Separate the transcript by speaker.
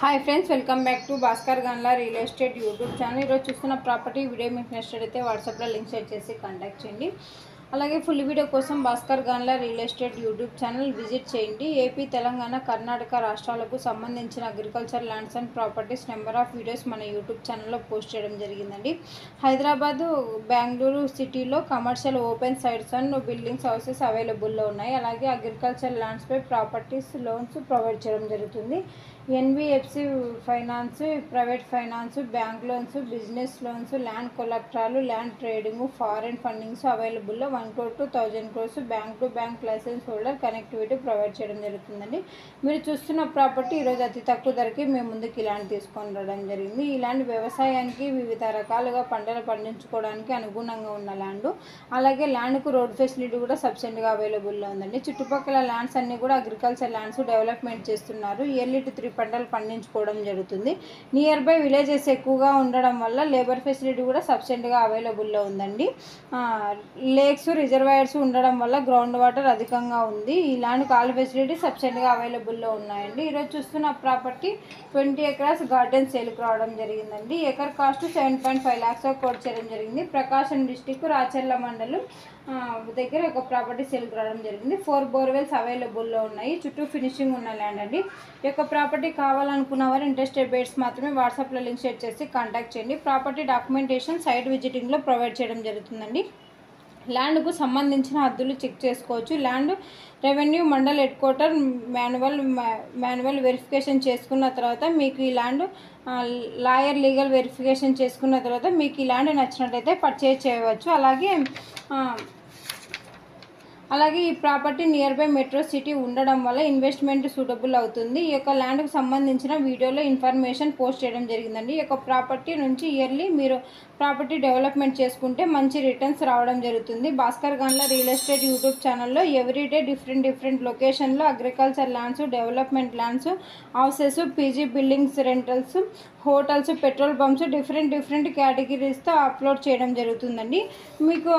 Speaker 1: Hi friends welcome back to Bhaskar Gandla real estate YouTube channel चूస్తున్న property video మీకు నచ్చినట్లయితే WhatsApp లో లింక్ షేర్ చేసి కాంటాక్ట్ చేయండి। అలాగే ఫుల్ వీడియో కోసం Bhaskar Gandla real estate YouTube channel visit చేయండి। ఏపీ తెలంగాణ కర్ణాటక రాష్ట్రాలకు సంబంధించిన agriculture lands and properties number of videos మన యూట్యూబ్ ఛానల్లో పోస్ట్ చేయడం జరిగిందండి। హైదరాబాద్ బెంగళూరు సిటీలో commercial open sites and buildings houses అవైలబుల్లో ఉన్నాయి। అలాగే అగ్రికల్చర్ ల్యాండ్స్ పై ప్రాపర్టీస్ లోన్స్ ప్రొవైడ్ చేయడం జరుగుతుంది। NBFC finance, private finance, bank loans, business loans, land కొలెక్టరాలు, ల్యాండ్ ట్రేడింగ్, ఫారెన్ ఫండింగ్స్ అవైలబుల్లో 1 crore to 1000 crores bank to bank licence holder connectivity provide చేయడం జరుగుతుందండి। మీరు చూస్తున్న ప్రాపర్టీ ఈరోజు అతి తక్కువ ధరకి మేము ముందుకు ఈ ల్యాండ్ తీసుకొని రావడం జరిగింది। ఈ ల్యాండ్ వ్యవసాయానికి వివిధ రకాలుగా పంటలు పండించుకోవడానికి అనుగుణంగా ఉన్న ల్యాండ్। అలాగే ల్యాండ్కు రోడ్ ఫెసిలిటీ కూడా సబ్సిడెంట్గా అవైలబుల్లో ఉందండి। చుట్టుపక్కల ల్యాండ్స్ అన్నీ కూడా అగ్రికల్చర్ ల్యాండ్స్ డెవలప్మెంట్ చేస్తున్నారు। ఇయర్లీ టు 3 పంటలు పండించుకోవడం జరుగుతుంది। నియర్ బై విలేజెస్ ఎక్కువగా ఉండడం వల్ల లేబర్ ఫెసిలిటీ కూడా సబ్సిడెంట్గా అవైలబుల్లో ఉందండి। లేక్స్, రిజర్వాయర్స్ ఉండడం వల్ల గ్రౌండ్ వాటర్ అధికంగా ఉంది। ఈ ల్యాండ్ కాల్ ఫెసిలిటీ సబ్సిడెంట్గా అవైలబుల్లో ఉన్నాయండి। ఈరోజు చూస్తున్న ప్రాపర్టీ 20 acres గార్డెన్ సేల్కి రావడం జరిగిందండి। ఎకర్ కాస్ట్ 7.5 lakhs కోట్ చేయడం జరిగింది। ప్రకాశం డిస్టిక్ రాచర్ల మండలం దగ్గర ఒక ప్రాపర్టీ సేల్కి రావడం జరిగింది। 4 బోర్వెల్స్ అవైలబుల్లో ఉన్నాయి। చుట్టూ ఫినిషింగ్ ఉన్న ల్యాండ్ అండి। ఈ యొక్క ప్రాపర్టీ కావాలనుకున్న వారు ఇంట్రెస్టెడ్ బేట్స్ మాత్రమే వాట్సాప్లో లింక్ షేర్ చేసి కాంటాక్ట్ చేయండి। ప్రాపర్టీ డాక్యుమెంటేషన్ సైట్ విజిటింగ్లో ప్రొవైడ్ చేయడం జరుగుతుందండి। ల్యాండ్కు సంబంధించిన హద్దులు చెక్ చేసుకోవచ్చు। Land revenue mandal head quarter manual verification చేసుకున్న తర్వాత మీకు ఈ ల్యాండ్ లాయర్ లీగల్ వెరిఫికేషన్ చేసుకున్న తర్వాత మీకు ఈ ల్యాండ్ నచ్చినట్లయితే పర్చేజ్ చేయవచ్చు। అలాగే ఈ property near by metro city ఉండడం వల్ల ఇన్వెస్ట్మెంట్ సూటబుల్ అవుతుంది। ఈ యొక్క ల్యాండ్కు సంబంధించిన వీడియోలో ఇన్ఫర్మేషన్ పోస్ట్ చేయడం జరిగిందండి। ఈ యొక్క ప్రాపర్టీ నుంచి ఇయర్లీ మీరు ప్రాపర్టీ డెవలప్మెంట్ చేసుకుంటే మంచి రిటర్న్స్ రావడం జరుగుతుంది। Bhaskar Gandla real estate YouTube ఛానల్లో ఎవ్రీడే డిఫరెంట్ లొకేషన్లో agriculture lands, development lands, houses, PG buildings, rentals, hotels, petrol pumps different కేటగిరీస్తో అప్లోడ్ చేయడం జరుగుతుందండి। మీకు